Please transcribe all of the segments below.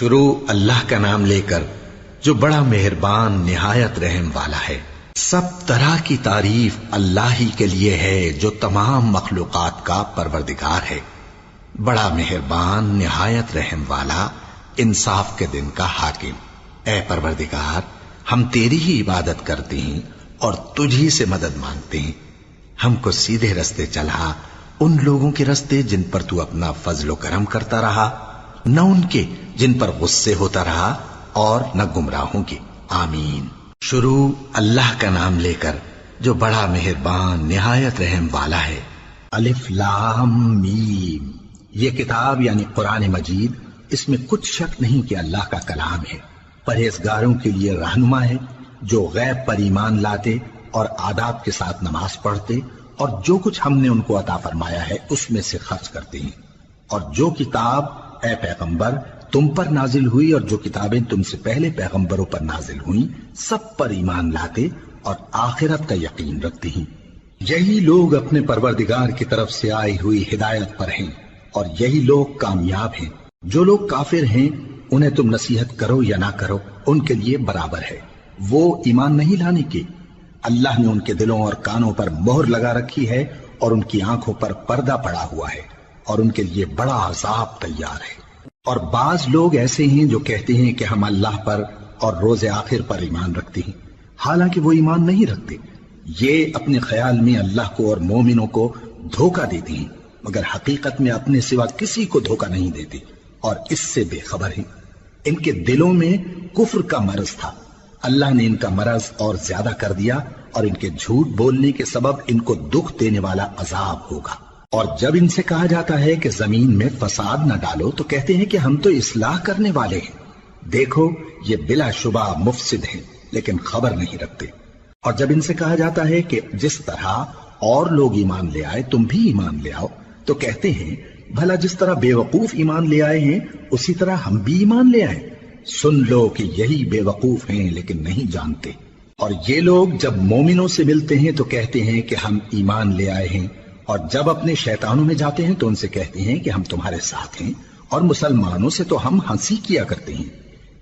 شروع اللہ کا نام لے کر جو بڑا مہربان نہایت رحم والا ہے۔ سب طرح کی تعریف اللہ ہی کے لیے ہے جو تمام مخلوقات کا پروردگار ہے، بڑا مہربان نہایت رحم والا، انصاف کے دن کا حاکم۔ اے پروردگار، ہم تیری ہی عبادت کرتے ہیں اور تجھی سے مدد مانگتے ہیں۔ ہم کو سیدھے رستے چلا، ان لوگوں کے رستے جن پر تو اپنا فضل و کرم کرتا رہا، نہ ان کے جن پر غصے ہوتا رہا اور نہ گمراہوں کے۔ آمین۔ شروع اللہ کا نام لے کر جو بڑا مہربان نہایت رحم والا ہے۔ الف لام میم۔ یہ کتاب یعنی قرآن مجید، اس میں کچھ شک نہیں کہ اللہ کا کلام ہے، پرہیزگاروں کے لیے رہنما ہے، جو غیب پر ایمان لاتے اور آداب کے ساتھ نماز پڑھتے اور جو کچھ ہم نے ان کو عطا فرمایا ہے اس میں سے خرچ کرتے ہیں، اور جو کتاب اے پیغمبر تم پر نازل ہوئی اور جو کتابیں تم سے پہلے پیغمبروں پر نازل ہوئیں سب پر ایمان لاتے اور آخرت کا یقین رکھتے ہیں۔ یہی لوگ اپنے پروردگار کی طرف سے آئی ہوئی ہدایت پر ہیں اور یہی لوگ کامیاب ہیں۔ جو لوگ کافر ہیں انہیں تم نصیحت کرو یا نہ کرو ان کے لیے برابر ہے، وہ ایمان نہیں لانے کے۔ اللہ نے ان کے دلوں اور کانوں پر مہر لگا رکھی ہے اور ان کی آنکھوں پر پردہ پڑا ہوا ہے اور ان کے لیے بڑا عذاب تیار ہے۔ اور بعض لوگ ایسے ہیں جو کہتے ہیں کہ ہم اللہ پر اور روز آخر پر ایمان رکھتے ہیں، حالانکہ وہ ایمان نہیں رکھتے۔ یہ اپنے خیال میں اللہ کو اور مومنوں کو دھوکہ دیتے ہیں، مگر حقیقت میں اپنے سوا کسی کو دھوکہ نہیں دیتے اور اس سے بے خبر ہیں۔ ان کے دلوں میں کفر کا مرض تھا، اللہ نے ان کا مرض اور زیادہ کر دیا اور ان کے جھوٹ بولنے کے سبب ان کو دکھ دینے والا عذاب ہوگا۔ اور جب ان سے کہا جاتا ہے کہ زمین میں فساد نہ ڈالو تو کہتے ہیں کہ ہم تو اصلاح کرنے والے ہیں۔ دیکھو یہ بلا شبہ مفسد ہیں لیکن خبر نہیں رکھتے۔ اور جب ان سے کہا جاتا ہے کہ جس طرح اور لوگ ایمان لے آئے تم بھی ایمان لے آؤ تو کہتے ہیں بھلا جس طرح بے وقوف ایمان لے آئے ہیں اسی طرح ہم بھی ایمان لے آئے۔ سن لو کہ یہی بے وقوف ہیں لیکن نہیں جانتے۔ اور یہ لوگ جب مومنوں سے ملتے ہیں تو کہتے ہیں کہ ہم ایمان لے آئے ہیں، اور جب اپنے شیطانوں میں جاتے ہیں تو ان سے کہتے ہیں کہ ہم تمہارے ساتھ ہیں، اور مسلمانوں سے تو ہم ہنسی کیا کرتے ہیں۔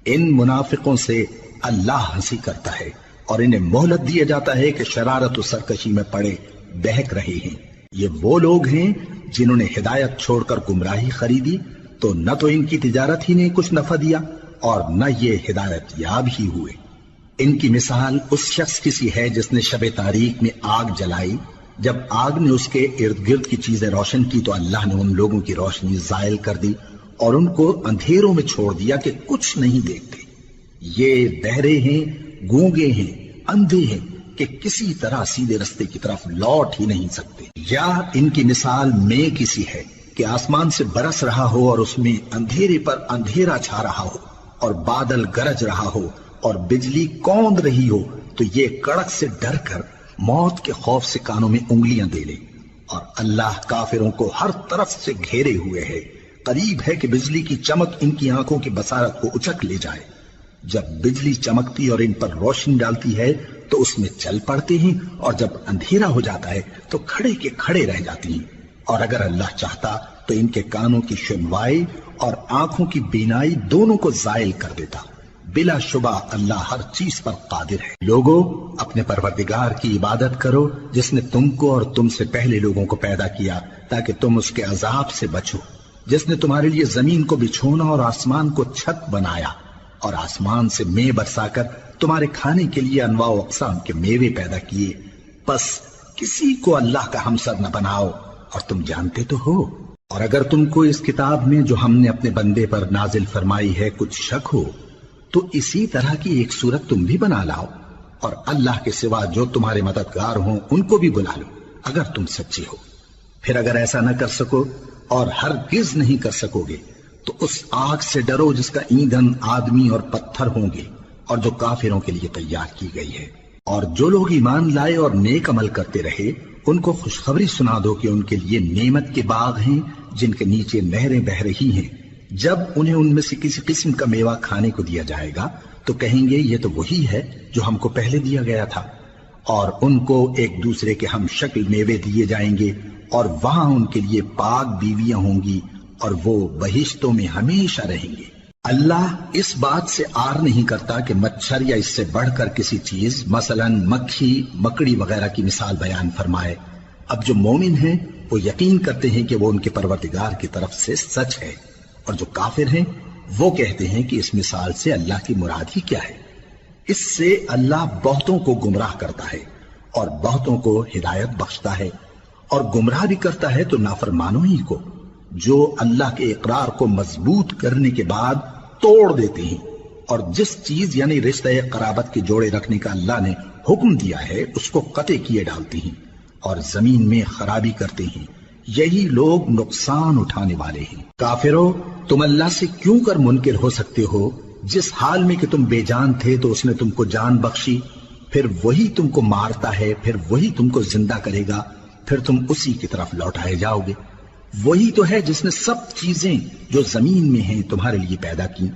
ان منافقوں سے اللہ ہنسی کرتا ہے اور انہیں مہلت دیا جاتا ہے کہ شرارت و سرکشی میں پڑے بہک رہے ہیں۔ یہ وہ لوگ ہیں جنہوں نے ہدایت چھوڑ کر گمراہی خریدی، تو نہ تو ان کی تجارت ہی نے کچھ نفع دیا اور نہ یہ ہدایت یاب ہی ہوئے۔ ان کی مثال اس شخص کی سی ہے جس نے شب تاریک میں آگ جلائی، جب آگ نے اس کے ارد گرد کی چیزیں روشن کی تو اللہ نے ان لوگوں کی روشنی زائل کر دی اور ان کو اندھیروں میں چھوڑ دیا کہ کچھ نہیں دیکھتے۔ یہ بہرے ہیں، گونگے ہیں، اندھے ہیں کہ کسی طرح سیدھے رستے کی طرف لوٹ ہی نہیں سکتے۔ یا ان کی مثال میں کسی ہے کہ آسمان سے برس رہا ہو اور اس میں اندھیرے پر اندھیرا چھا رہا ہو اور بادل گرج رہا ہو اور بجلی کوند رہی ہو، تو یہ کڑک سے ڈر کر موت کے خوف سے کانوں میں انگلیاں دے لے۔ اور اللہ کافروں کو ہر طرف سے گھیرے ہوئے ہے، قریب ہے کہ بجلی کی چمک ان کی آنکھوں کی بصارت کو اچک لے جائے۔ جب بجلی چمکتی اور ان پر روشنی ڈالتی ہے تو اس میں چل پڑتے ہیں، اور جب اندھیرا ہو جاتا ہے تو کھڑے کے کھڑے رہ جاتی ہیں۔ اور اگر اللہ چاہتا تو ان کے کانوں کی سنوائی اور آنکھوں کی بینائی دونوں کو زائل کر دیتا۔ بلا شبہ اللہ ہر چیز پر قادر ہے۔ لوگو اپنے پروردگار کی عبادت کرو جس نے تم کو اور تم سے پہلے لوگوں کو پیدا کیا تاکہ تم اس کے عذاب سے بچو، جس نے تمہارے لیے زمین کو بچھونا اور آسمان کو چھت بنایا، اور آسمان سے مے برسا کر تمہارے کھانے کے لیے انواع و اقسام کے میوے پیدا کیے۔ بس کسی کو اللہ کا ہمسر نہ بناؤ، اور تم جانتے تو ہو۔ اور اگر تم کو اس کتاب میں جو ہم نے اپنے بندے پر نازل فرمائی ہے کچھ شک ہو تو اسی طرح کی ایک صورت تم بھی بنا لاؤ، اور اللہ کے سوا جو تمہارے مددگار ہوں ان کو بھی بلا لو اگر تم سچے ہو۔ پھر اگر ایسا نہ کر سکو اور ہرگز نہیں کر سکو گے تو اس آگ سے ڈرو جس کا ایندھن آدمی اور پتھر ہوں گے اور جو کافروں کے لیے تیار کی گئی ہے۔ اور جو لوگ ایمان لائے اور نیک عمل کرتے رہے ان کو خوشخبری سنا دو کہ ان کے لیے نعمت کے باغ ہیں جن کے نیچے نہریں بہہ رہی ہیں۔ جب انہیں ان میں سے کسی قسم کا میوہ کھانے کو دیا جائے گا تو کہیں گے یہ تو وہی ہے جو ہم کو پہلے دیا گیا تھا، اور ان کو ایک دوسرے کے ہم شکل میوے دیے جائیں گے، اور وہاں ان کے لیے پاک بیویاں ہوں گی اور وہ بہشتوں میں ہمیشہ رہیں گے۔ اللہ اس بات سے آر نہیں کرتا کہ مچھر یا اس سے بڑھ کر کسی چیز مثلاً مکھی مکڑی وغیرہ کی مثال بیان فرمائے۔ اب جو مومن ہیں وہ یقین کرتے ہیں کہ وہ ان کے پروردگار کی طرف سے سچ ہے، اور جو کافر ہیں وہ کہتے ہیں کہ اس مثال سے اللہ کی مراد ہی کیا ہے۔ اس سے اللہ بہتوں کو گمراہ کرتا ہے اور بہتوں کو ہدایت بخشتا ہے، اور گمراہ بھی کرتا ہے تو نافرمانوں ہی کو، جو اللہ کے اقرار کو مضبوط کرنے کے بعد توڑ دیتے ہیں، اور جس چیز یعنی رشتہ قرابت کے جوڑے رکھنے کا اللہ نے حکم دیا ہے اس کو قطع کیے ڈالتے ہیں اور زمین میں خرابی کرتے ہیں۔ یہی لوگ نقصان اٹھانے والے ہیں۔ کافرو، تم اللہ سے کیوں کر منکر ہو سکتے ہو؟ جس حال میں کہ تم بے جان تھے تو اس نے تم کو جان بخشی، پھر وہی تم کو مارتا ہے، پھر وہی تم کو زندہ کرے گا، پھر تم اسی کی طرف لوٹائے جاؤ گے۔ وہی تو ہے جس نے سب چیزیں جو زمین میں ہیں تمہارے لیے پیدا کی،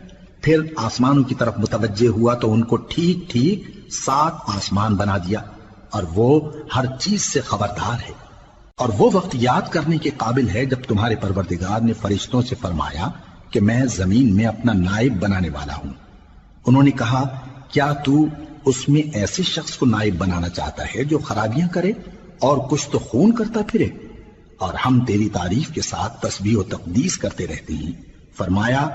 پھر آسمانوں کی طرف متوجہ ہوا تو ان کو ٹھیک ٹھیک 7 آسمان بنا دیا، اور وہ ہر چیز سے خبردار ہے۔ اور وہ وقت یاد کرنے کے قابل ہے جب تمہارے پروردگار نے فرشتوں سے فرمایا کہ میں زمین میں اپنا نائب بنانے والا ہوں۔ انہوں نے کہا، کیا تو اس میں ایسے شخص کو نائب بنانا چاہتا ہے جو خرابیاں کرے اور کچھ تو خون کرتا پھرے؟ اور ہم تیری تعریف کے ساتھ تسبیح و تقدیس کرتے رہتے ہیں۔ فرمایا،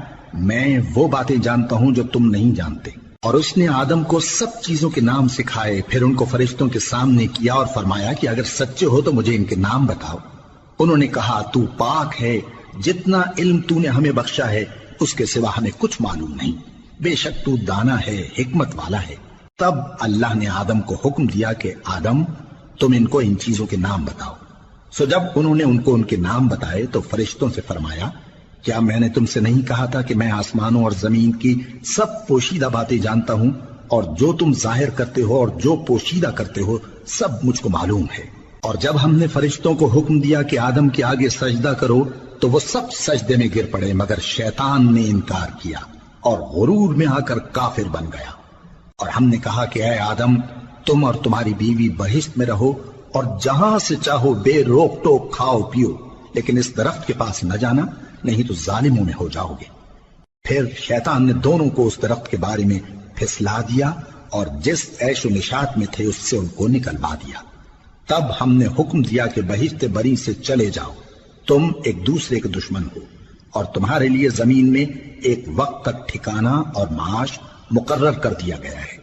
میں وہ باتیں جانتا ہوں جو تم نہیں جانتے۔ اور اس نے آدم کو سب چیزوں کے نام سکھائے، پھر ان کو فرشتوں کے سامنے کیا اور فرمایا کہ اگر سچے ہو تو مجھے ان کے نام بتاؤ۔ انہوں نے کہا، تو پاک ہے، جتنا علم تو نے ہمیں بخشا ہے اس کے سوا ہمیں کچھ معلوم نہیں، بے شک تو دانا ہے، حکمت والا ہے۔ تب اللہ نے آدم کو حکم دیا کہ آدم، تم ان کو ان چیزوں کے نام بتاؤ۔ سو جب انہوں نے ان کو ان کے نام بتائے تو فرشتوں سے فرمایا، کیا میں نے تم سے نہیں کہا تھا کہ میں آسمانوں اور زمین کی سب پوشیدہ باتیں جانتا ہوں، اور جو تم ظاہر کرتے ہو اور جو پوشیدہ کرتے ہو سب مجھ کو معلوم ہے۔ اور جب ہم نے فرشتوں کو حکم دیا کہ آدم کے آگے سجدہ کرو تو وہ سب سجدے میں گر پڑے مگر شیطان نے انکار کیا اور غرور میں آ کر کافر بن گیا۔ اور ہم نے کہا کہ اے آدم، تم اور تمہاری بیوی بہشت میں رہو اور جہاں سے چاہو بے روک ٹوک کھاؤ پیو، لیکن اس درخت کے پاس نہ جانا، نہیں تو ظالموں میں ہو جاؤ گے۔ پھر شیطان نے دونوں کو اس درخت کے بارے میں پھسلا دیا اور جس عیش و نشاط میں تھے اس سے ان کو نکلوا دیا۔ تب ہم نے حکم دیا کہ بہشت بری سے چلے جاؤ، تم ایک دوسرے کے دشمن ہو، اور تمہارے لیے زمین میں ایک وقت تک ٹھکانہ اور معاش مقرر کر دیا گیا ہے۔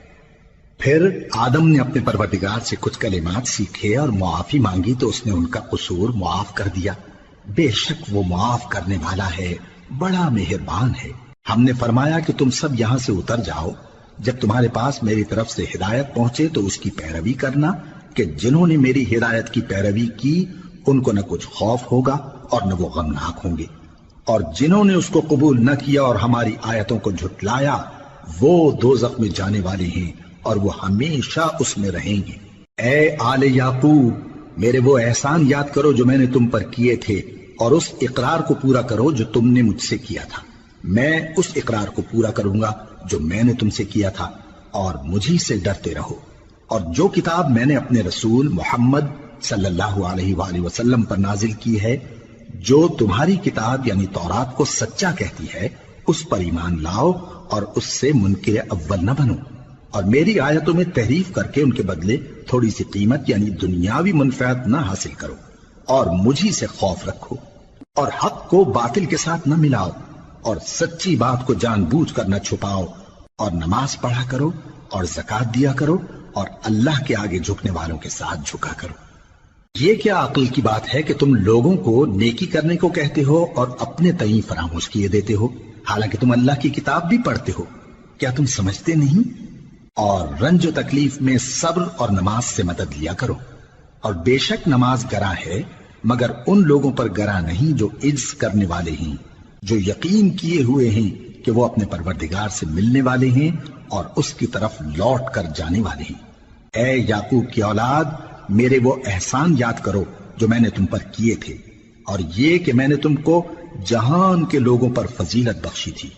پھر آدم نے اپنے پروردگار سے کچھ کلمات سیکھے اور معافی مانگی تو اس نے ان کا قصور معاف کر دیا۔ بے شک وہ معاف کرنے والا ہے، بڑا مہربان ہے۔ ہم نے فرمایا کہ تم سب یہاں سے اتر جاؤ، جب تمہارے پاس میری طرف سے ہدایت پہنچے تو اس کی پیروی کرنا، کہ جنہوں نے میری ہدایت کی پیروی کی ان کو نہ کچھ خوف ہوگا اور نہ وہ غمناک ہوں گے، اور جنہوں نے اس کو قبول نہ کیا اور ہماری آیتوں کو جھٹلایا وہ دوزخ میں جانے والے ہیں اور وہ ہمیشہ اس میں رہیں گے۔ اے آل یعقوب، میرے وہ احسان یاد کرو جو میں نے تم پر کیے تھے، اور اس اقرار کو پورا کرو جو تم نے مجھ سے کیا تھا۔ میں اس اقرار کو پورا کروں گا جو میں نے تم سے کیا تھا، اور مجھی سے ڈرتے رہو۔ اور جو کتاب میں نے اپنے رسول محمد صلی اللہ علیہ وآلہ وسلم پر نازل کی ہے، جو تمہاری کتاب یعنی تورات کو سچا کہتی ہے، اس پر ایمان لاؤ اور اس سے منکر اول نہ بنو، اور میری آیتوں میں تحریف کر کے ان کے بدلے تھوڑی سی قیمت یعنی دنیاوی منفعت نہ حاصل کرو، اور مجھی سے خوف رکھو، اور حق کو باطل کے ساتھ نہ ملاؤ، اور سچی بات کو جان بوجھ کر نہ چھپاؤ، اور نماز پڑھا کرو اور زکوٰۃ دیا کرو، اور اللہ کے آگے جھکنے والوں کے ساتھ جھکا کرو۔ یہ کیا عقل کی بات ہے کہ تم لوگوں کو نیکی کرنے کو کہتے ہو اور اپنے تئیں فراموش کیے دیتے ہو، حالانکہ تم اللہ کی کتاب بھی پڑھتے ہو؟ کیا تم سمجھتے نہیں؟ اور رنج و تکلیف میں صبر اور نماز سے مدد لیا کرو، اور بے شک نماز گراں ہے مگر ان لوگوں پر گراں نہیں جو عجز کرنے والے ہیں، جو یقین کیے ہوئے ہیں کہ وہ اپنے پروردگار سے ملنے والے ہیں اور اس کی طرف لوٹ کر جانے والے ہیں۔ اے یعقوب کی اولاد، میرے وہ احسان یاد کرو جو میں نے تم پر کیے تھے، اور یہ کہ میں نے تم کو جہان کے لوگوں پر فضیلت بخشی تھی۔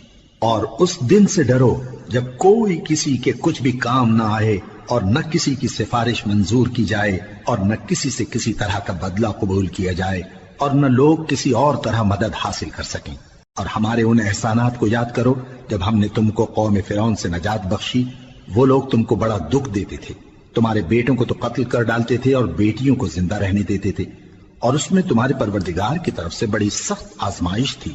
اور اس دن سے ڈرو جب کوئی کسی کے کچھ بھی کام نہ آئے، اور نہ کسی کی سفارش منظور کی جائے، اور نہ کسی سے کسی طرح کا بدلہ قبول کیا جائے، اور نہ لوگ کسی اور طرح مدد حاصل کر سکیں۔ اور ہمارے ان احسانات کو یاد کرو جب ہم نے تم کو قوم فرعون سے نجات بخشی۔ وہ لوگ تم کو بڑا دکھ دیتے تھے، تمہارے بیٹوں کو تو قتل کر ڈالتے تھے اور بیٹیوں کو زندہ رہنے دیتے تھے، اور اس میں تمہارے پروردگار کی طرف سے بڑی سخت آزمائش تھی۔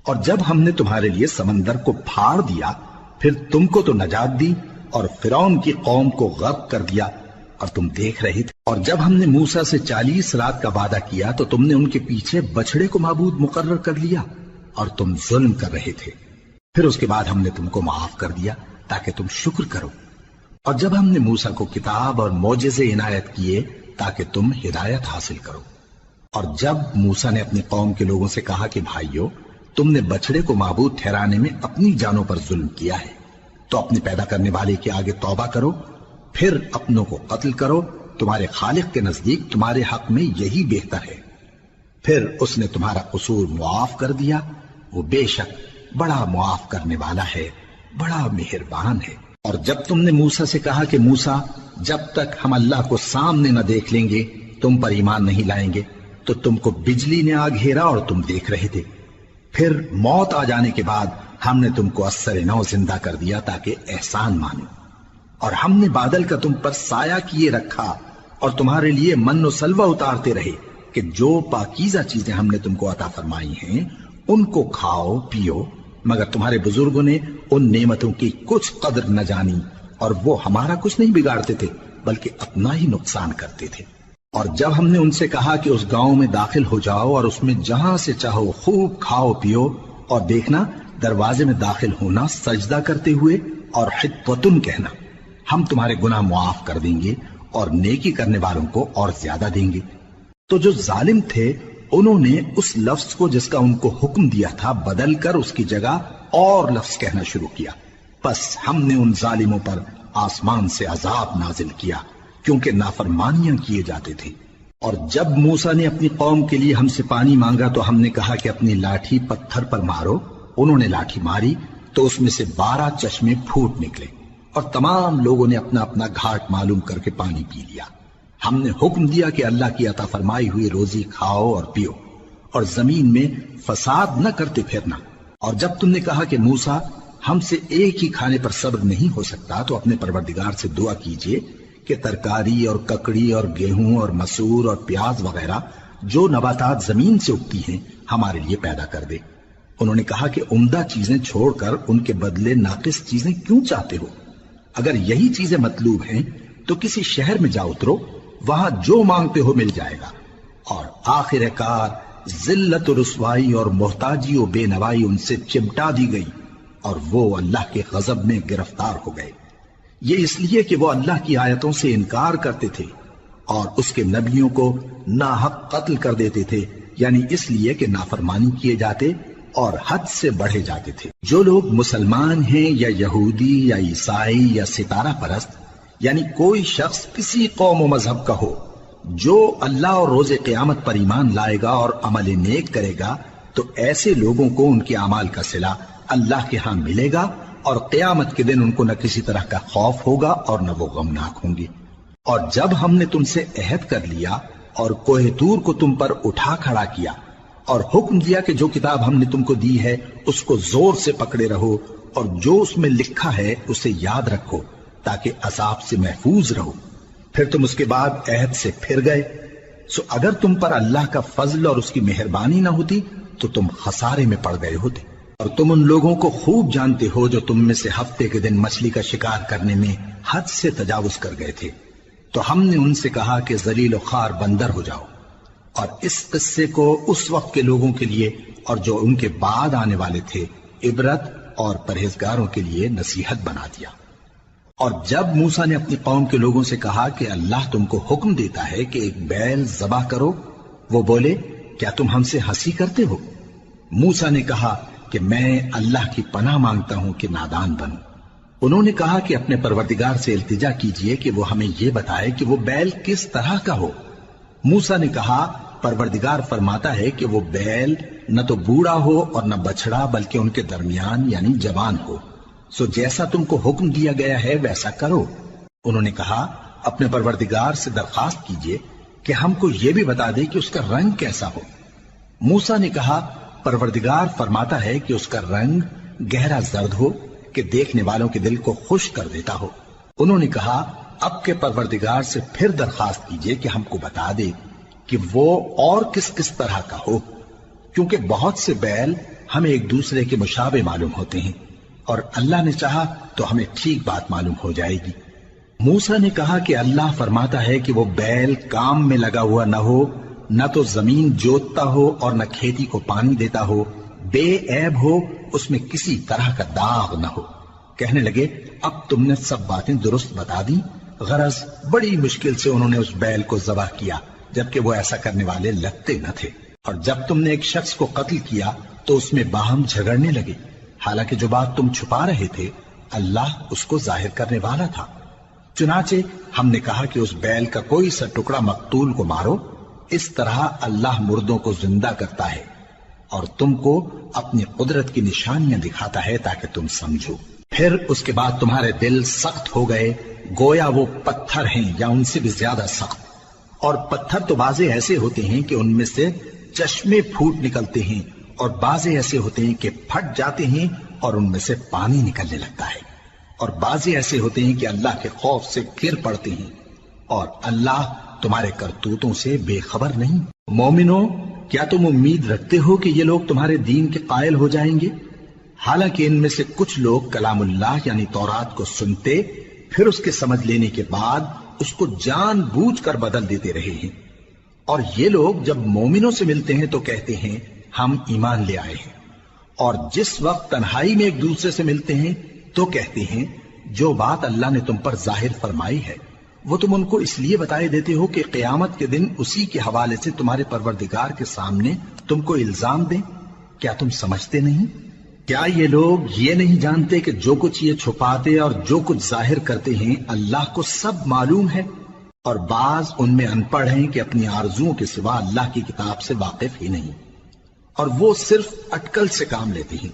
اور جب ہم نے تمہارے لیے سمندر کو پھاڑ دیا، پھر تم کو تو نجات دی اور فرعون کی قوم کو غرق کر دیا، اور تم دیکھ رہے تھے۔ اور جب ہم نے موسیٰ سے 40 رات کا وعدہ کیا تو تم نے ان کے پیچھے بچڑے کو معبود مقرر کر لیا اور تم ظلم کر رہے تھے۔ پھر اس کے بعد ہم نے تم کو معاف کر دیا تاکہ تم شکر کرو۔ اور جب ہم نے موسیٰ کو کتاب اور معجزے عنایت کیے تاکہ تم ہدایت حاصل کرو۔ اور جب موسیٰ نے اپنی قوم کے لوگوں سے کہا کہ بھائیو، تم نے بچڑے کو معبود ٹھہرانے میں اپنی جانوں پر ظلم کیا ہے، تو اپنے پیدا کرنے والے کے آگے توبہ کرو، پھر اپنوں کو قتل کرو، تمہارے خالق کے نزدیک تمہارے حق میں یہی بہتر ہے۔ پھر اس نے تمہارا قصور معاف کر دیا، وہ بے شک بڑا معاف کرنے والا ہے، بڑا مہربان ہے۔ اور جب تم نے موسیٰ سے کہا کہ موسیٰ، جب تک ہم اللہ کو سامنے نہ دیکھ لیں گے تم پر ایمان نہیں لائیں گے، تو تم کو بجلی نے آ گھیرا اور تم دیکھ رہے تھے۔ پھر موت آ جانے کے بعد ہم نے تم کو اثر نو زندہ کر دیا تاکہ احسان مانو۔ اور ہم نے بادل کا تم پر سایہ کیے رکھا اور تمہارے لیے من و سلوہ اتارتے رہے کہ جو پاکیزہ چیزیں ہم نے تم کو عطا فرمائی ہیں ان کو کھاؤ پیو، مگر تمہارے بزرگوں نے ان نعمتوں کی کچھ قدر نہ جانی، اور وہ ہمارا کچھ نہیں بگاڑتے تھے بلکہ اپنا ہی نقصان کرتے تھے۔ اور جب ہم نے ان سے کہا کہ اس گاؤں میں داخل ہو جاؤ اور اس میں جہاں سے چاہو خوب کھاؤ پیو، اور دیکھنا دروازے میں داخل ہونا سجدہ کرتے ہوئے اور حطوتن کہنا، ہم تمہارے گناہ معاف کر دیں گے اور نیکی کرنے والوں کو اور زیادہ دیں گے۔ تو جو ظالم تھے انہوں نے اس لفظ کو جس کا ان کو حکم دیا تھا بدل کر اس کی جگہ اور لفظ کہنا شروع کیا، پس ہم نے ان ظالموں پر آسمان سے عذاب نازل کیا کیونکہ نافرمانیاں کیے جاتے تھے۔ اور جب موسیٰ نے اپنی قوم کے لیے ہم سے پانی مانگا تو ہم نے کہا کہ اپنی لاٹھی پتھر پر مارو۔ انہوں نے لاٹھی ماری تو اس میں سے 12 چشمے پھوٹ نکلے، اور تمام لوگوں نے اپنا اپنا گھاٹ معلوم کر کے پانی پی لیا۔ ہم نے حکم دیا کہ اللہ کی عطا فرمائی ہوئی روزی کھاؤ اور پیو، اور زمین میں فساد نہ کرتے پھرنا۔ اور جب تم نے کہا کہ موسیٰ، ہم سے ایک ہی کھانے پر صبر نہیں ہو سکتا، تو اپنے پروردگار سے دعا کیجئے کہ ترکاری اور ککڑی اور گیہوں اور مسور اور پیاز وغیرہ جو نباتات زمین سے اگتی ہیں ہمارے لیے پیدا کر دے۔ انہوں نے کہا کہ عمدہ چیزیں چھوڑ کر ان کے بدلے ناقص چیزیں کیوں چاہتے ہو؟ اگر یہی چیزیں مطلوب ہیں تو کسی شہر میں جا اترو، وہاں جو مانگتے ہو مل جائے گا۔ اور آخر کار ذلت و رسوائی اور محتاجی و بے نوائی ان سے چمٹا دی گئی، اور وہ اللہ کے غضب میں گرفتار ہو گئے۔ یہ اس لیے کہ وہ اللہ کی آیتوں سے انکار کرتے تھے اور اس کے نبیوں کو ناحق قتل کر دیتے تھے، یعنی اس لیے کہ نافرمانی کیے جاتے اور حد سے بڑھے جاتے تھے۔ جو لوگ مسلمان ہیں یا یہودی یا عیسائی یا ستارہ پرست، یعنی کوئی شخص کسی قوم و مذہب کا ہو، جو اللہ اور روز قیامت پر ایمان لائے گا اور عمل نیک کرے گا، تو ایسے لوگوں کو ان کے اعمال کا صلہ اللہ کے ہاں ملے گا، اور قیامت کے دن ان کو نہ کسی طرح کا خوف ہوگا اور نہ وہ غمناک ہوں گے۔ اور جب ہم نے تم سے عہد کر لیا اور کوہ طور کو تم پر اٹھا کھڑا کیا اور حکم دیا کہ جو کتاب ہم نے تم کو دی ہے اس کو زور سے پکڑے رہو، اور جو اس میں لکھا ہے اسے یاد رکھو تاکہ عذاب سے محفوظ رہو، پھر تم اس کے بعد عہد سے پھر گئے، سو اگر تم پر اللہ کا فضل اور اس کی مہربانی نہ ہوتی تو تم خسارے میں پڑ گئے ہوتے۔ اور تم ان لوگوں کو خوب جانتے ہو جو تم میں سے ہفتے کے دن مچھلی کا شکار کرنے میں حد سے تجاوز کر گئے تھے، تو ہم نے ان سے کہا کہ ذلیل و خوار بندر ہو جاؤ، اور اس قصے کو اس وقت کے لوگوں کے لیے اور جو ان کے بعد آنے والے تھے عبرت اور پرہیزگاروں کے لیے نصیحت بنا دیا۔ اور جب موسیٰ نے اپنی قوم کے لوگوں سے کہا کہ اللہ تم کو حکم دیتا ہے کہ ایک بیل ذبح کرو، وہ بولے کیا تم ہم سے ہنسی کرتے ہو؟ موسیٰ نے کہا کہ میں اللہ کی پناہ مانگتا ہوں کہ نادان بنوں۔ انہوں نے کہا کہ اپنے پروردگار سے التجا کیجئے کہ وہ ہمیں یہ بتائے کہ وہ بیل کس طرح کا ہو۔ موسیٰ نے کہا پروردگار فرماتا ہے کہ وہ بیل نہ تو بوڑھا ہو اور نہ بچڑا بلکہ ان کے درمیان یعنی جوان ہو، سو جیسا تم کو حکم دیا گیا ہے ویسا کرو۔ انہوں نے کہا اپنے پروردگار سے درخواست کیجئے کہ ہم کو یہ بھی بتا دے کہ اس کا رنگ کیسا ہو۔ موسیٰ نے کہا پروردگار فرماتا ہے کہ اس کا رنگ گہرا زرد ہو کہ دیکھنے والوں کے دل کو خوش کر دیتا ہو۔ انہوں نے کہا اب کے پروردگار سے پھر درخواست کیجئے کہ ہم کو بتا دے کہ وہ اور کس کس طرح کا ہو، کیونکہ بہت سے بیل ہمیں ایک دوسرے کے مشابہ معلوم ہوتے ہیں، اور اللہ نے چاہا تو ہمیں ٹھیک بات معلوم ہو جائے گی۔ موسیٰ نے کہا کہ اللہ فرماتا ہے کہ وہ بیل کام میں لگا ہوا نہ ہو، نہ تو زمین جوتتا ہو اور نہ کھیتی کو پانی دیتا ہو، بے عیب ہو، اس میں کسی طرح کا داغ نہ ہو۔ کہنے لگے اب تم نے سب باتیں درست بتا دی۔ غرض بڑی مشکل سے انہوں نے اس بیل کو ذبح کیا، جبکہ وہ ایسا کرنے والے لگتے نہ تھے۔ اور جب تم نے ایک شخص کو قتل کیا تو اس میں باہم جھگڑنے لگے، حالانکہ جو بات تم چھپا رہے تھے اللہ اس کو ظاہر کرنے والا تھا۔ چنانچہ ہم نے کہا کہ اس بیل کا کوئی سا ٹکڑا مقتول کو مارو، اس طرح اللہ مردوں کو زندہ کرتا ہے اور تم کو اپنی قدرت کی نشانیاں دکھاتا ہے تاکہ تم سمجھو۔ پھر اس کے بعد تمہارے دل سخت ہو گئے گویا وہ پتھر ہیں یا ان سے بھی زیادہ سخت، اور پتھر تو بعضے ایسے ہوتے ہیں کہ ان میں سے چشمے پھوٹ نکلتے ہیں، اور بعضے ایسے ہوتے ہیں کہ پھٹ جاتے ہیں اور ان میں سے پانی نکلنے لگتا ہے، اور بعضے ایسے ہوتے ہیں کہ اللہ کے خوف سے گر پڑتے ہیں، اور اللہ تمہارے کرتوتوں سے بے خبر نہیں۔ مومنو، کیا تم امید رکھتے ہو کہ یہ لوگ تمہارے دین کے قائل ہو جائیں گے؟ حالانکہ ان میں سے کچھ لوگ کلام اللہ یعنی تورات کو سنتے پھر اس کے سمجھ لینے کے بعد اس کو جان بوجھ کر بدل دیتے رہے ہیں، اور یہ لوگ جب مومنوں سے ملتے ہیں تو کہتے ہیں ہم ایمان لے آئے ہیں، اور جس وقت تنہائی میں ایک دوسرے سے ملتے ہیں تو کہتے ہیں جو بات اللہ نے تم پر ظاہر فرمائی ہے وہ تم ان کو اس لیے بتائے دیتے ہو کہ قیامت کے دن اسی کے حوالے سے تمہارے پروردگار کے سامنے تم کو الزام دیں۔ کیا تم سمجھتے نہیں؟ کیا یہ لوگ یہ نہیں جانتے کہ جو کچھ یہ چھپاتے اور جو کچھ ظاہر کرتے ہیں اللہ کو سب معلوم ہے؟ اور بعض ان میں ان پڑھ ہیں کہ اپنی آرزوؤں کے سوا اللہ کی کتاب سے واقف ہی نہیں، اور وہ صرف اٹکل سے کام لیتے ہیں۔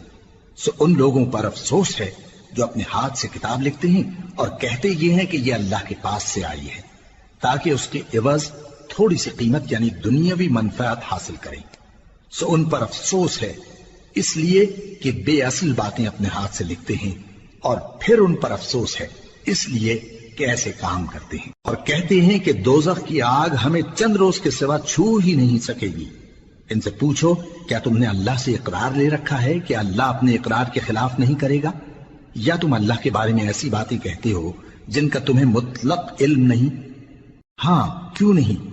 سو ان لوگوں پر افسوس ہے جو اپنے ہاتھ سے کتاب لکھتے ہیں اور کہتے یہ ہیں کہ یہ اللہ کے پاس سے آئی ہے تاکہ اس کے عوض تھوڑی سی قیمت یعنی دنیاوی منفعت حاصل کریں۔ سو ان پر افسوس ہے اس لیے کہ بے اصل باتیں اپنے ہاتھ سے لکھتے ہیں، اور پھر ان پر افسوس ہے اس لیے کہ ایسے کام کرتے ہیں، اور کہتے ہیں کہ دوزخ کی آگ ہمیں چند روز کے سوا چھو ہی نہیں سکے گی۔ ان سے پوچھو کیا تم نے اللہ سے اقرار لے رکھا ہے کہ اللہ اپنے اقرار کے خلاف نہیں کرے گا، یا تم اللہ کے بارے میں ایسی باتیں کہتے ہو جن کا تمہیں مطلق علم نہیں؟ ہاں کیوں نہیں،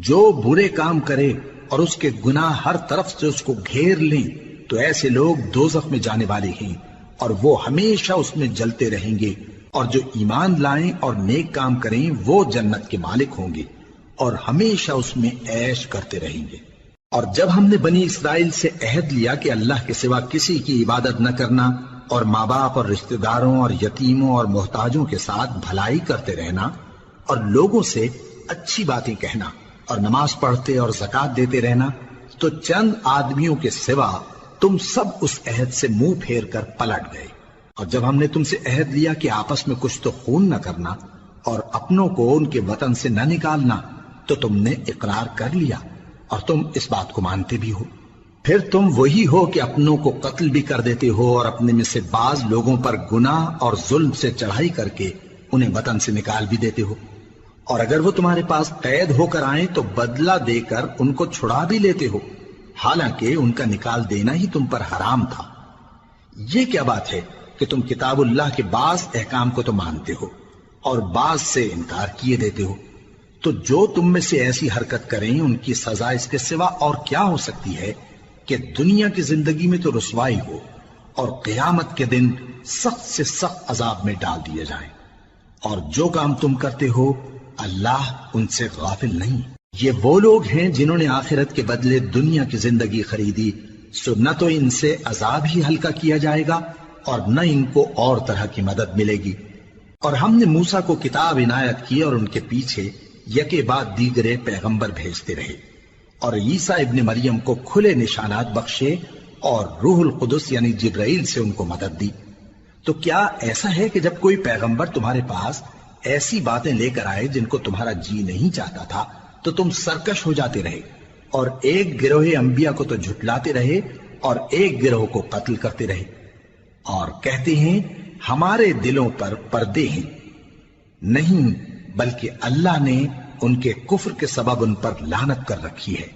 جو برے کام کرے اور اس کے گناہ ہر طرف سے اس کو گھیر لیں تو ایسے لوگ دوزخ میں جانے والے ہیں اور وہ ہمیشہ اس میں جلتے رہیں گے، اور جو ایمان لائیں اور نیک کام کریں وہ جنت کے مالک ہوں گے اور ہمیشہ اس میں عیش کرتے رہیں گے۔ اور جب ہم نے بنی اسرائیل سے عہد لیا کہ اللہ کے سوا کسی کی عبادت نہ کرنا اور ماں باپ اور رشتہ داروں اور یتیموں اور محتاجوں کے ساتھ بھلائی کرتے رہنا اور لوگوں سے اچھی باتیں کہنا اور نماز پڑھتے اور زکوٰۃ دیتے رہنا، تو چند آدمیوں کے سوا تم سب اس عہد سے منہ پھیر کر پلٹ گئے۔ اور جب ہم نے تم سے عہد لیا کہ آپس میں کچھ تو خون نہ کرنا اور اپنوں کو ان کے وطن سے نہ نکالنا، تو تم نے اقرار کر لیا اور تم اس بات کو مانتے بھی ہو۔ پھر تم وہی ہو کہ اپنوں کو قتل بھی کر دیتے ہو اور اپنے میں سے بعض لوگوں پر گناہ اور ظلم سے چڑھائی کر کے انہیں وطن سے نکال بھی دیتے ہو، اور اگر وہ تمہارے پاس قید ہو کر آئیں تو بدلہ دے کر ان کو چھڑا بھی لیتے ہو، حالانکہ ان کا نکال دینا ہی تم پر حرام تھا۔ یہ کیا بات ہے کہ تم کتاب اللہ کے بعض احکام کو تو مانتے ہو اور بعض سے انکار کیے دیتے ہو؟ تو جو تم میں سے ایسی حرکت کریں ان کی سزا اس کے سوا اور کیا ہو سکتی ہے کہ دنیا کی زندگی میں تو رسوائی ہو اور قیامت کے دن سخت سے سخت عذاب میں ڈال دیے جائیں۔ اور جو کام تم کرتے ہو اللہ ان سے غافل نہیں۔ یہ وہ لوگ ہیں جنہوں نے آخرت کے بدلے دنیا کی زندگی خریدی، سو نہ تو ان سے عذاب ہی ہلکا کیا جائے گا اور نہ ان کو اور طرح کی مدد ملے گی۔ اور ہم نے موسیٰ کو کتاب عنایت کی اور ان کے پیچھے یکے بعد دیگرے پیغمبر بھیجتے رہے، اور عیسیٰ ابن مریم کو کھلے نشانات بخشے اور روح القدس یعنی جبرائیل سے ان کو مدد دی۔ تو کیا ایسا ہے کہ جب کوئی پیغمبر تمہارے پاس ایسی باتیں لے کر آئے جن کو تمہارا جی نہیں چاہتا تھا تو تم سرکش ہو جاتے رہے، اور ایک گروہ انبیاء کو تو جھٹلاتے رہے اور ایک گروہ کو قتل کرتے رہے، اور کہتے ہیں ہمارے دلوں پر پردے ہیں، نہیں بلکہ اللہ نے ان کے کفر کے سبب ان پر لعنت کر رکھی ہے،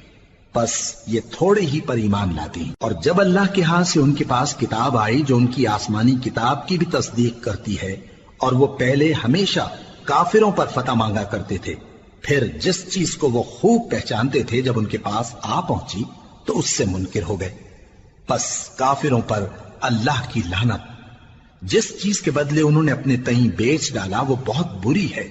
بس یہ تھوڑے ہی پر ایمان لاتے ہیں۔ اور جب اللہ کے ہاں سے ان کے پاس کتاب آئی جو ان کی آسمانی کتاب کی بھی تصدیق کرتی ہے، اور وہ پہلے ہمیشہ کافروں پر فتح مانگا کرتے تھے، پھر جس چیز کو وہ خوب پہچانتے تھے جب ان کے پاس آ پہنچی تو اس سے منکر ہو گئے، بس کافروں پر اللہ کی لعنت۔ جس چیز کے بدلے انہوں نے اپنے تئیں بیچ ڈالا وہ بہت بری ہے،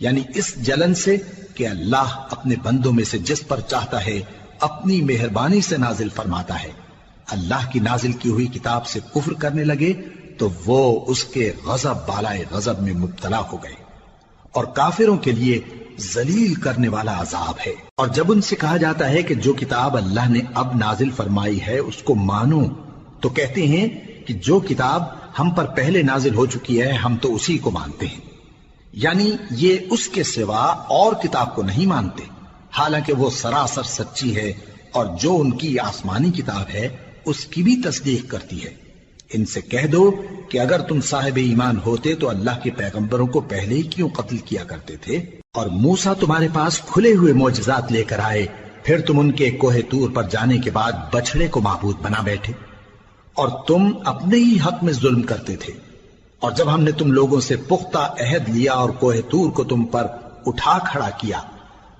یعنی اس جلن سے کہ اللہ اپنے بندوں میں سے جس پر چاہتا ہے اپنی مہربانی سے نازل فرماتا ہے۔ اللہ کی نازل کی ہوئی کتاب سے کفر کرنے لگے تو وہ اس کے غضب بالائے غضب میں مبتلا ہو گئے، اور کافروں کے لیے ذلیل کرنے والا عذاب ہے۔ اور جب ان سے کہا جاتا ہے کہ جو کتاب اللہ نے اب نازل فرمائی ہے اس کو مانو، تو کہتے ہیں کہ جو کتاب ہم پر پہلے نازل ہو چکی ہے ہم تو اسی کو مانتے ہیں، یعنی یہ اس کے سوا اور کتاب کو نہیں مانتے، حالانکہ وہ سراسر سچی ہے، اور جو ان کی آسمانی کتاب ہے اس کی بھی تصدیق کرتی ہے۔ ان سے کہہ دو کہ اگر تم صاحب ایمان ہوتے تو اللہ کے پیغمبروں کو پہلے ہی کیوں قتل کیا کرتے تھے؟ اور موسیٰ تمہارے پاس کھلے ہوئے معجزات لے کر آئے، پھر تم ان کے کوہ طور پر جانے کے بعد بچڑے کو معبود بنا بیٹھے، اور تم اپنے ہی حق میں ظلم کرتے تھے۔ اور جب ہم نے تم لوگوں سے پختہ عہد لیا اور کوہ طور کو تم پر اٹھا کھڑا کیا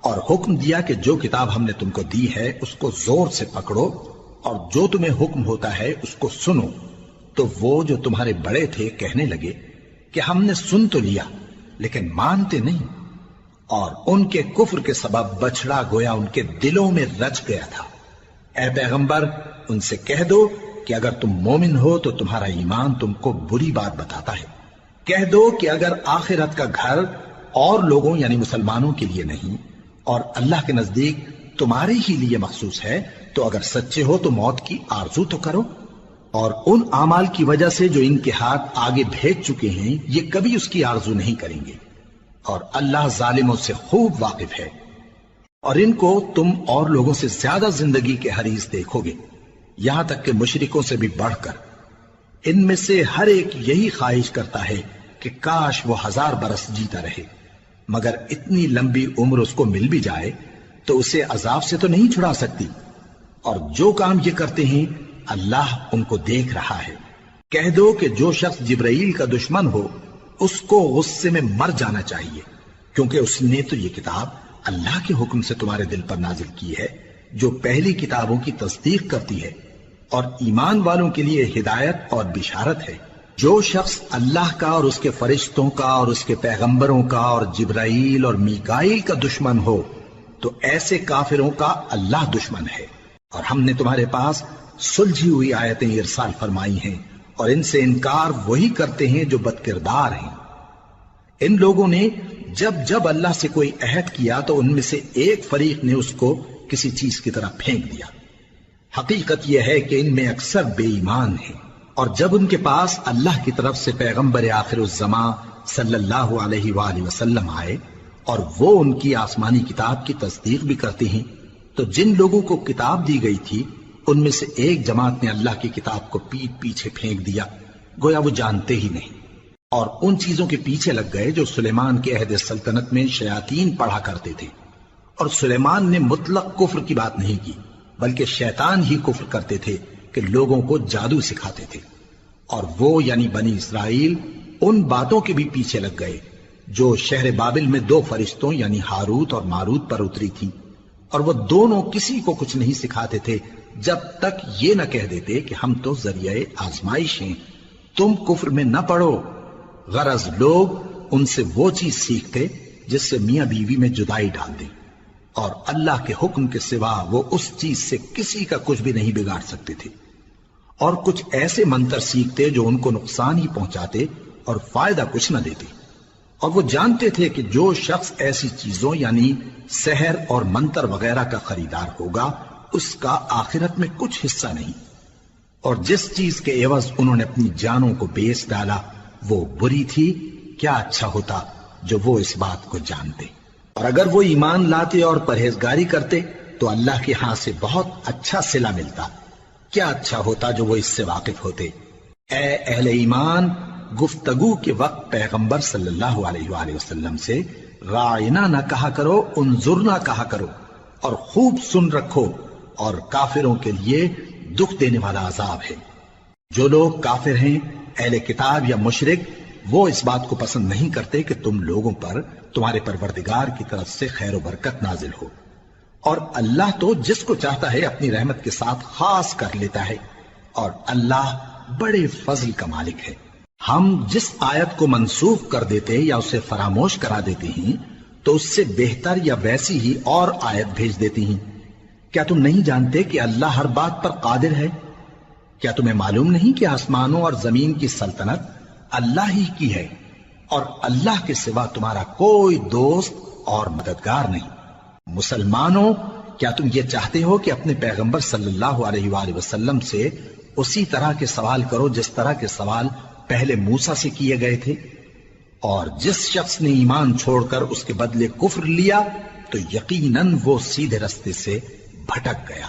اور حکم دیا کہ جو کتاب ہم نے تم کو دی ہے اس کو زور سے پکڑو اور جو تمہیں حکم ہوتا ہے اس کو سنو، تو وہ جو تمہارے بڑے تھے کہنے لگے کہ ہم نے سن تو لیا لیکن مانتے نہیں، اور ان کے کفر کے سبب بچڑا گویا ان کے دلوں میں رچ گیا تھا۔ اے پیغمبر ان سے کہہ دو کہ اگر تم مومن ہو تو تمہارا ایمان تم کو بری بات بتاتا ہے۔ کہہ دو کہ اگر آخرت کا گھر اور لوگوں یعنی مسلمانوں کے لیے نہیں اور اللہ کے نزدیک تمہارے ہی لیے مخصوص ہے تو اگر سچے ہو تو موت کی آرزو تو کرو، اور ان اعمال کی وجہ سے جو ان کے ہاتھ آگے بھیج چکے ہیں یہ کبھی اس کی آرزو نہیں کریں گے، اور اللہ ظالموں سے خوب واقف ہے۔ اور ان کو تم اور لوگوں سے زیادہ زندگی کے حریص دیکھو گے، یہاں تک کہ مشرکوں سے بھی بڑھ کر۔ ان میں سے ہر ایک یہی خواہش کرتا ہے کہ کاش وہ 1000 برس جیتا رہے، مگر اتنی لمبی عمر اس کو مل بھی جائے تو اسے عذاب سے تو نہیں چھڑا سکتی، اور جو کام یہ کرتے ہیں اللہ ان کو دیکھ رہا ہے۔ کہہ دو کہ جو شخص جبرائیل کا دشمن ہو اس کو غصے میں مر جانا چاہیے، کیونکہ اس نے تو یہ کتاب اللہ کے حکم سے تمہارے دل پر نازل کی ہے جو پہلی کتابوں کی تصدیق کرتی ہے، اور ایمان والوں کے لیے ہدایت اور بشارت ہے۔ جو شخص اللہ کا اور اس کے فرشتوں کا اور اس کے پیغمبروں کا اور جبرائیل اور میکائیل کا دشمن ہو تو ایسے کافروں کا اللہ دشمن ہے۔ اور ہم نے تمہارے پاس سلجھی ہوئی آیتیں ارسال فرمائی ہیں، اور ان سے انکار وہی کرتے ہیں جو بد کردار ہیں۔ ان لوگوں نے جب اللہ سے کوئی عہد کیا تو ان میں سے ایک فریق نے اس کو کسی چیز کی طرح پھینک دیا۔ حقیقت یہ ہے کہ ان میں اکثر بے ایمان ہیں، اور جب ان کے پاس اللہ کی طرف سے پیغمبر آخر الزماں صلی اللہ علیہ وآلہ وسلم آئے اور وہ ان کی آسمانی کتاب کی تصدیق بھی کرتے ہیں، تو جن لوگوں کو کتاب دی گئی تھی ان میں سے ایک جماعت نے اللہ کی کتاب کو پیٹ پیچھے پھینک دیا، گویا وہ جانتے ہی نہیں، اور ان چیزوں کے پیچھے لگ گئے جو سلیمان کے عہد سلطنت میں شیاطین پڑھا کرتے تھے۔ اور سلیمان نے مطلق کفر کی بات نہیں کی، بلکہ شیطان ہی کفر کرتے تھے کہ لوگوں کو جادو سکھاتے تھے، اور وہ یعنی بنی اسرائیل ان باتوں کے بھی پیچھے لگ گئے جو شہر بابل میں 2 فرشتوں یعنی ہاروت اور ماروت پر اتری تھی، اور وہ دونوں کسی کو کچھ نہیں سکھاتے تھے جب تک یہ نہ کہہ دیتے کہ ہم تو ذریعہ آزمائش ہیں، تم کفر میں نہ پڑو۔ غرض لوگ ان سے وہ چیز سیکھتے جس سے میاں بیوی میں جدائی ڈال دیں، اور اللہ کے حکم کے سوا وہ اس چیز سے کسی کا کچھ بھی نہیں بگاڑ سکتے تھے، اور کچھ ایسے منتر سیکھتے جو ان کو نقصان ہی پہنچاتے اور فائدہ کچھ نہ دیتے، اور وہ جانتے تھے کہ جو شخص ایسی چیزوں یعنی سحر اور منتر وغیرہ کا خریدار ہوگا اس کا آخرت میں کچھ حصہ نہیں، اور جس چیز کے عوض انہوں نے اپنی جانوں کو بیچ ڈالا وہ بری تھی، کیا اچھا ہوتا جو وہ اس بات کو جانتے۔ اور اگر وہ ایمان لاتے اور پرہیزگاری کرتے تو اللہ کے ہاں سے بہت اچھا صلہ ملتا، کیا اچھا ہوتا جو وہ اس سے واقف ہوتے۔ اے اہل ایمان، گفتگو کے وقت پیغمبر صلی اللہ علیہ وآلہ وسلم سے رائنا نہ کہا کرو، انظرنا کہا کرو، اور خوب سن رکھو، اور کافروں کے لیے دکھ دینے والا عذاب ہے۔ جو لوگ کافر ہیں، اہل کتاب یا مشرک، وہ اس بات کو پسند نہیں کرتے کہ تم لوگوں پر تمہارے پروردگار کی طرف سے خیر و برکت نازل ہو، اور اللہ تو جس کو چاہتا ہے اپنی رحمت کے ساتھ خاص کر لیتا ہے، اور اللہ بڑے فضل کا مالک ہے۔ ہم جس آیت کو منسوخ کر دیتے یا اسے فراموش کرا دیتے ہیں تو اس سے بہتر یا ویسی ہی اور آیت بھیج دیتی ہیں۔ کیا تم نہیں جانتے کہ اللہ ہر بات پر قادر ہے؟ کیا تمہیں معلوم نہیں کہ آسمانوں اور زمین کی سلطنت اللہ ہی کی ہے، اور اللہ کے سوا تمہارا کوئی دوست اور مددگار نہیں؟ مسلمانوں، کیا تم یہ چاہتے ہو کہ اپنے پیغمبر صلی اللہ علیہ وآلہ وسلم سے اسی طرح کے سوال کرو جس طرح کے سوال پہلے موسیٰ سے کیے گئے تھے؟ اور جس شخص نے ایمان چھوڑ کر اس کے بدلے کفر لیا تو یقیناً وہ سیدھے رستے سے بھٹک گیا۔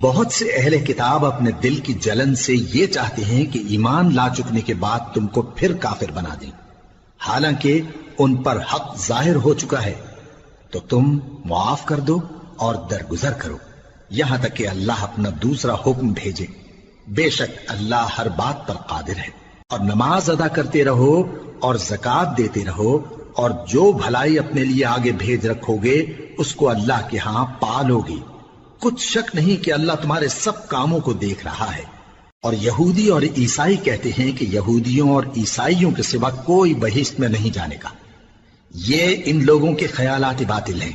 بہت سے اہل کتاب اپنے دل کی جلن سے یہ چاہتے ہیں کہ ایمان لا چکنے کے بعد تم کو پھر کافر بنا دیں، حالانکہ ان پر حق ظاہر ہو چکا ہے۔ تو تم معاف کر دو اور درگزر کرو یہاں تک کہ اللہ اپنا دوسرا حکم بھیجے۔ بے شک اللہ ہر بات پر قادر ہے۔ اور نماز ادا کرتے رہو اور زکوٰۃ دیتے رہو، اور جو بھلائی اپنے لیے آگے بھیج رکھو گے اس کو اللہ کے ہاں پالو گے۔ کچھ شک نہیں کہ اللہ تمہارے سب کاموں کو دیکھ رہا ہے۔ اور یہودی اور عیسائی کہتے ہیں کہ یہودیوں اور عیسائیوں کے سوا کوئی بہشت میں نہیں جانے کا۔ یہ ان لوگوں کے خیالات باطل ہیں۔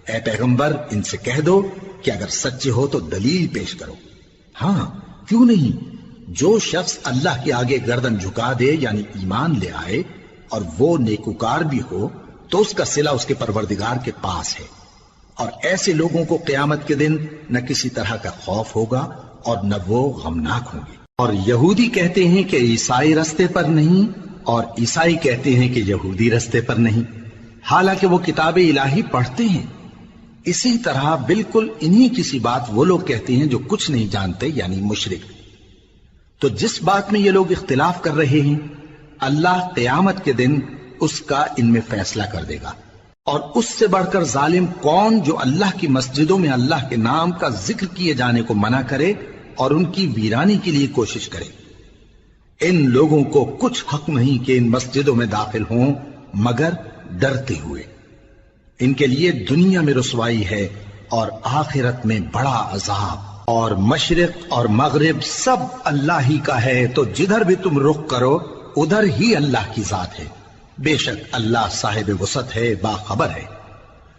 اے پیغمبر، ان سے کہہ دو کہ اگر سچے ہو تو دلیل پیش کرو۔ ہاں، کیوں نہیں؟ جو شخص اللہ کے آگے گردن جھکا دے یعنی ایمان لے آئے اور وہ نیکوکار بھی ہو تو اس کا صلہ اس کے پروردگار کے پاس ہے، اور ایسے لوگوں کو قیامت کے دن نہ کسی طرح کا خوف ہوگا اور نہ وہ غمناک ہوں گے۔ اور یہودی کہتے ہیں کہ عیسائی رستے پر نہیں، اور عیسائی کہتے ہیں کہ یہودی رستے پر نہیں، حالانکہ وہ کتاب الہی پڑھتے ہیں۔ اسی طرح بالکل انہی کسی بات وہ لوگ کہتے ہیں جو کچھ نہیں جانتے یعنی مشرک۔ تو جس بات میں یہ لوگ اختلاف کر رہے ہیں اللہ قیامت کے دن اس کا ان میں فیصلہ کر دے گا۔ اور اس سے بڑھ کر ظالم کون جو اللہ کی مسجدوں میں اللہ کے نام کا ذکر کیے جانے کو منع کرے اور ان کی ویرانی کے لیے کوشش کرے۔ ان لوگوں کو کچھ حق نہیں کہ ان مسجدوں میں داخل ہوں مگر ڈرتے ہوئے۔ ان کے لیے دنیا میں رسوائی ہے اور آخرت میں بڑا عذاب۔ اور مشرق اور مغرب سب اللہ ہی کا ہے، تو جدھر بھی تم رخ کرو ادھر ہی اللہ کی ذات ہے۔ بے شک اللہ صاحب وسعت ہے، باخبر ہے۔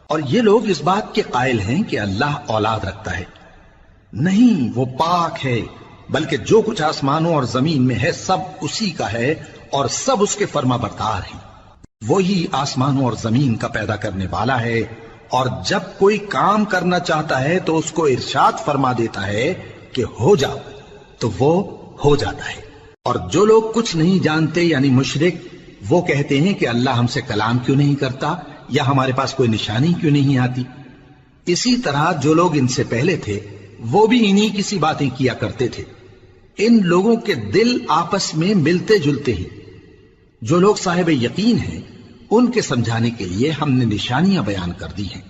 اور یہ لوگ اس بات کے قائل ہیں کہ اللہ اولاد رکھتا ہے۔ نہیں، وہ پاک ہے، بلکہ جو کچھ آسمانوں اور زمین میں ہے سب اسی کا ہے، اور سب اس کے فرما بردار ہیں۔ وہی آسمانوں اور زمین کا پیدا کرنے والا ہے، اور جب کوئی کام کرنا چاہتا ہے تو اس کو ارشاد فرما دیتا ہے کہ ہو جاؤ، تو وہ ہو جاتا ہے۔ اور جو لوگ کچھ نہیں جانتے یعنی مشرک، وہ کہتے ہیں کہ اللہ ہم سے کلام کیوں نہیں کرتا، یا ہمارے پاس کوئی نشانی کیوں نہیں آتی۔ اسی طرح جو لوگ ان سے پہلے تھے وہ بھی انہی کسی باتیں کیا کرتے تھے۔ ان لوگوں کے دل آپس میں ملتے جلتے ہیں۔ جو لوگ صاحب یقین ہیں ان کے سمجھانے کے لیے ہم نے نشانیاں بیان کر دی ہیں۔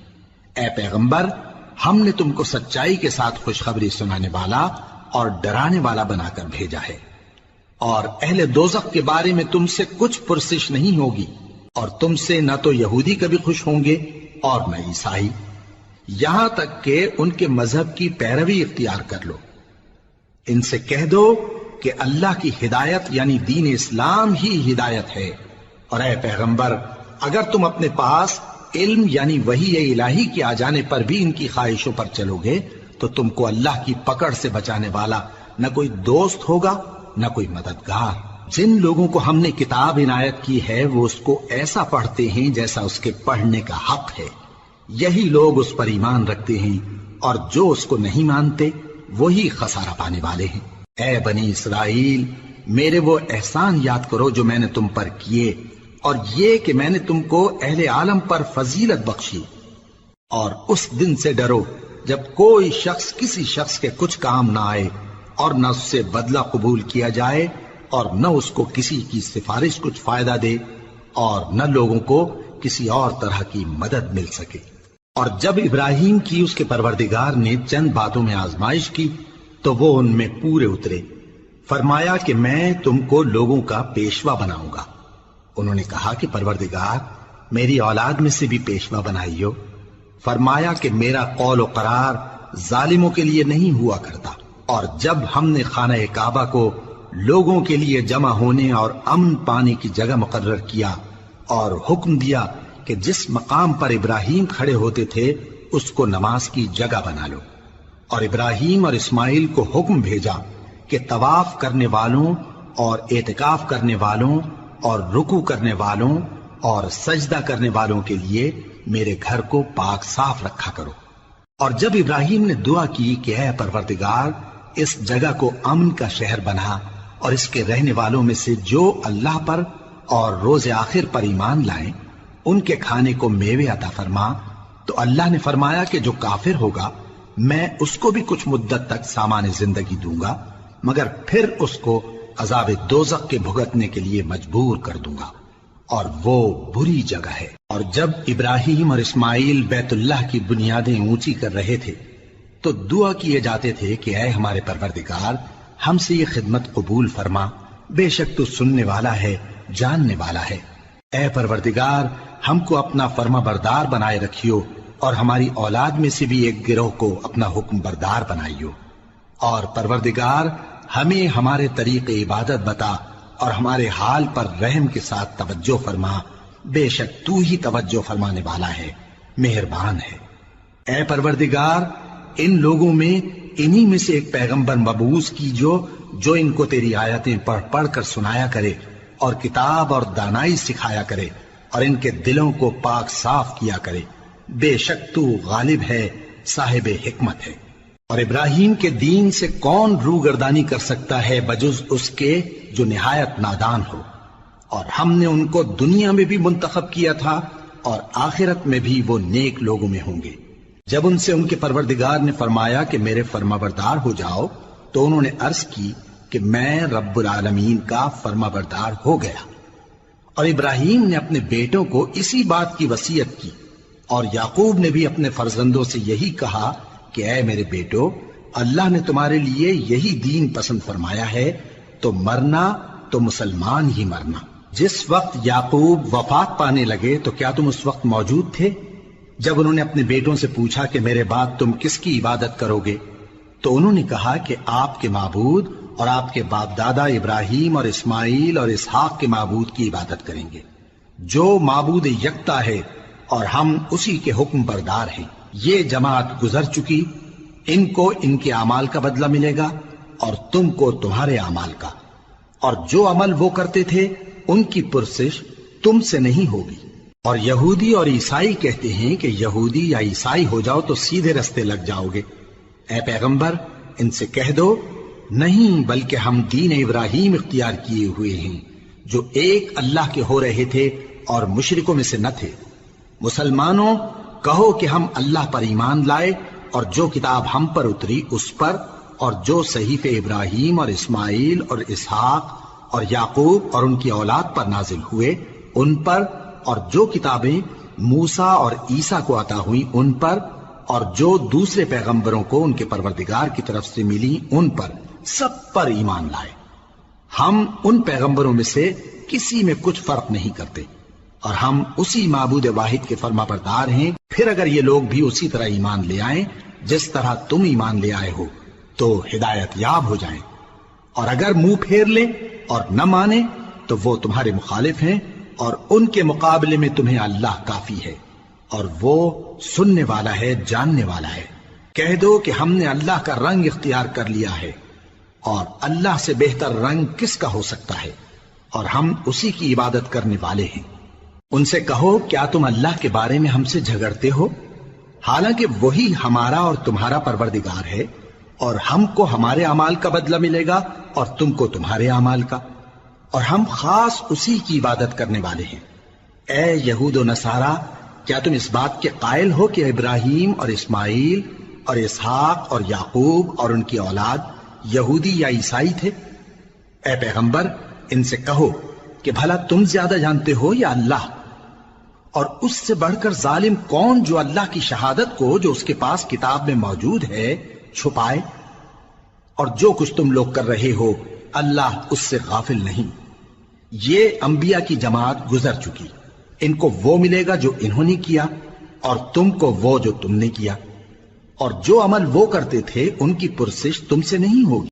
اے پیغمبر، ہم نے تم کو سچائی کے ساتھ خوشخبری سنانے والا اور ڈرانے والا بنا کر بھیجا ہے۔ اور اہل دوزخ کے بارے میں تم سے کچھ پرسش نہیں ہوگی، اور تم سے نہ تو یہودی کبھی خوش ہوں گے اور نہ عیسائی، یہاں تک کہ ان کے مذہب کی پیروی اختیار کر لو۔ ان سے کہہ دو کہ اللہ کی ہدایت یعنی دین اسلام ہی ہدایت ہے، اور اے پیغمبر اگر تم اپنے پاس علم یعنی وحی الہی کے آ جانے پر بھی ان کی خواہشوں پر چلو گے تو تم کو اللہ کی پکڑ سے بچانے والا نہ کوئی دوست ہوگا نہ کوئی مددگار۔ جن لوگوں کو ہم نے کتاب عنایت کی ہے وہ اس کو ایسا پڑھتے ہیں جیسا اس کے پڑھنے کا حق ہے، یہی لوگ اس پر ایمان رکھتے ہیں، اور جو اس کو نہیں مانتے وہی خسارہ پانے والے ہیں۔ اے بنی اسرائیل، میرے وہ احسان یاد کرو جو میں نے تم پر کیے، اور یہ کہ میں نے تم کو اہل عالم پر فضیلت بخشی۔ اور اس دن سے ڈرو جب کوئی شخص کسی شخص کے کچھ کام نہ آئے، اور نہ اس سے بدلہ قبول کیا جائے اور نہ اس کو کسی کی سفارش کچھ فائدہ دے اور نہ لوگوں کو کسی اور طرح کی مدد مل سکے۔ اور جب ابراہیم کی اس کے پروردگار نے چند باتوں میں آزمائش کی تو وہ ان میں پورے اترے۔ فرمایا کہ میں تم کو لوگوں کا پیشوا بناؤں گا۔ انہوں نے کہا کہ پروردگار میری اولاد میں سے بھی پیشوا بنائیو۔ فرمایا کہ میرا قول و قرار ظالموں کے لیے نہیں ہوا کرتا۔ اور جب ہم نے خانہ کعبہ کو لوگوں کے لیے جمع ہونے اور امن پانے کی جگہ مقرر کیا اور حکم دیا کہ جس مقام پر ابراہیم کھڑے ہوتے تھے اس کو نماز کی جگہ بنا لو، اور ابراہیم اور اسماعیل کو حکم بھیجا کہ طواف کرنے والوں اور اعتکاف کرنے والوں اور رکوع کرنے والوں اور سجدہ کرنے والوں کے لیے میرے گھر کو پاک صاف رکھا کرو۔ اور جب ابراہیم نے دعا کی کہ اے پروردگار اس جگہ کو امن کا شہر بنا اور اس کے رہنے والوں میں سے جو اللہ پر اور روز آخر پر ایمان لائیں ان کے کھانے کو میوے عطا فرما، تو اللہ نے فرمایا کہ جو کافر ہوگا میں اس کو بھی کچھ مدت تک سامان زندگی دوں گا، مگر پھر اس کو عذاب دوزخ کے بھگتنے کے لیے مجبور کر دوں گا، اور وہ بری جگہ ہے۔ اور جب ابراہیم اور اسماعیل بیت اللہ کی بنیادیں اونچی کر رہے تھے تو دعا کیے جاتے تھے کہ اے ہمارے پروردگار ہم سے یہ خدمت قبول فرما، بے شک تو سننے والا ہے، جاننے والا ہے۔ اے پروردگار ہم کو اپنا فرما بردار بنائے رکھیو اور ہماری اولاد میں سے بھی ایک گروہ کو اپنا حکم بردار بنائیو، اور پروردگار ہمیں ہمارے طریق عبادت بتا اور ہمارے حال پر رحم کے ساتھ توجہ فرما، بے شک تو ہی توجہ فرمانے والا ہے، مہربان ہے۔ اے پروردگار ان لوگوں میں انہی میں سے ایک پیغمبر مبعوث کیجو جو ان کو تیری آیتیں پڑھ پڑھ کر سنایا کرے اور کتاب اور دانائی سکھایا کرے اور ان کے دلوں کو پاک صاف کیا کرے، بے شک تو غالب ہے، صاحب حکمت ہے۔ اور ابراہیم کے دین سے کون روگردانی کر سکتا ہے بجز اس کے جو نہایت نادان ہو، اور ہم نے ان کو دنیا میں بھی منتخب کیا تھا اور آخرت میں بھی وہ نیک لوگوں میں ہوں گے۔ جب ان سے ان کے پروردگار نے فرمایا کہ میرے فرمانبردار ہو جاؤ تو انہوں نے عرض کی کہ میں رب العالمین کا فرمانبردار ہو گیا۔ اور ابراہیم نے اپنے بیٹوں کو اسی بات کی وصیت کی، اور یعقوب نے بھی اپنے فرزندوں سے یہی کہا کہ اے میرے بیٹو، اللہ نے تمہارے لیے یہی دین پسند فرمایا ہے، تو مرنا تو مسلمان ہی مرنا۔ جس وقت یعقوب وفات پانے لگے تو کیا تم اس وقت موجود تھے؟ جب انہوں نے اپنے بیٹوں سے پوچھا کہ میرے بعد تم کس کی عبادت کرو گے تو انہوں نے کہا کہ آپ کے معبود اور آپ کے باپ دادا ابراہیم اور اسماعیل اور اسحاق کے معبود کی عبادت کریں گے، جو معبود یکتا ہے اور ہم اسی کے حکم بردار ہیں۔ یہ جماعت گزر چکی، ان کو ان کے اعمال کا بدلہ ملے گا اور تم کو تمہارے اعمال کا، اور جو عمل وہ کرتے تھے ان کی پرسش تم سے نہیں ہوگی۔ اور یہودی اور عیسائی کہتے ہیں کہ یہودی یا عیسائی ہو جاؤ تو سیدھے رستے لگ جاؤ گے۔ اے پیغمبر ان سے کہہ دو نہیں، بلکہ ہم دین ابراہیم اختیار کیے ہوئے ہیں جو ایک اللہ کے ہو رہے تھے اور مشرکوں میں سے نہ تھے۔ مسلمانوں کہو کہ ہم اللہ پر ایمان لائے اور جو کتاب ہم پر اتری اس پر، اور جو صحیفے ابراہیم اور اسماعیل اور اسحاق اور یعقوب اور ان کی اولاد پر نازل ہوئے ان پر، اور جو کتابیں موسیٰ اور عیسیٰ کو عطا ہوئیں ان پر، اور جو دوسرے پیغمبروں کو ان کے پروردگار کی طرف سے ملی ان پر، سب پر ایمان لائے۔ ہم ان پیغمبروں میں سے کسی میں کچھ فرق نہیں کرتے، اور ہم اسی معبود واحد کے فرما بردار ہیں۔ پھر اگر یہ لوگ بھی اسی طرح ایمان لے آئیں جس طرح تم ایمان لے آئے ہو تو ہدایت یاب ہو جائیں، اور اگر منہ پھیر لیں اور نہ مانے تو وہ تمہارے مخالف ہیں، اور ان کے مقابلے میں تمہیں اللہ کافی ہے، اور وہ سننے والا ہے، جاننے والا ہے۔ کہہ دو کہ ہم نے اللہ کا رنگ اختیار کر لیا ہے، اور اللہ سے بہتر رنگ کس کا ہو سکتا ہے، اور ہم اسی کی عبادت کرنے والے ہیں۔ ان سے کہو کیا تم اللہ کے بارے میں ہم سے جھگڑتے ہو، حالانکہ وہی ہمارا اور تمہارا پروردگار ہے، اور ہم کو ہمارے اعمال کا بدلہ ملے گا اور تم کو تمہارے اعمال کا، اور ہم خاص اسی کی عبادت کرنے والے ہیں۔ اے یہود و نصارا، کیا تم اس بات کے قائل ہو کہ ابراہیم اور اسماعیل اور اسحاق اور یعقوب اور ان کی اولاد یہودی یا عیسائی تھے؟ اے پیغمبر ان سے کہو کہ بھلا تم زیادہ جانتے ہو یا اللہ؟ اور اس سے بڑھ کر ظالم کون جو اللہ کی شہادت کو جو اس کے پاس کتاب میں موجود ہے چھپائے؟ اور جو کچھ تم لوگ کر رہے ہو اللہ اس سے غافل نہیں۔ یہ انبیاء کی جماعت گزر چکی، ان کو وہ ملے گا جو انہوں نے کیا، اور تم کو وہ جو تم نے کیا، اور جو عمل وہ کرتے تھے ان کی پرسش تم سے نہیں ہوگی۔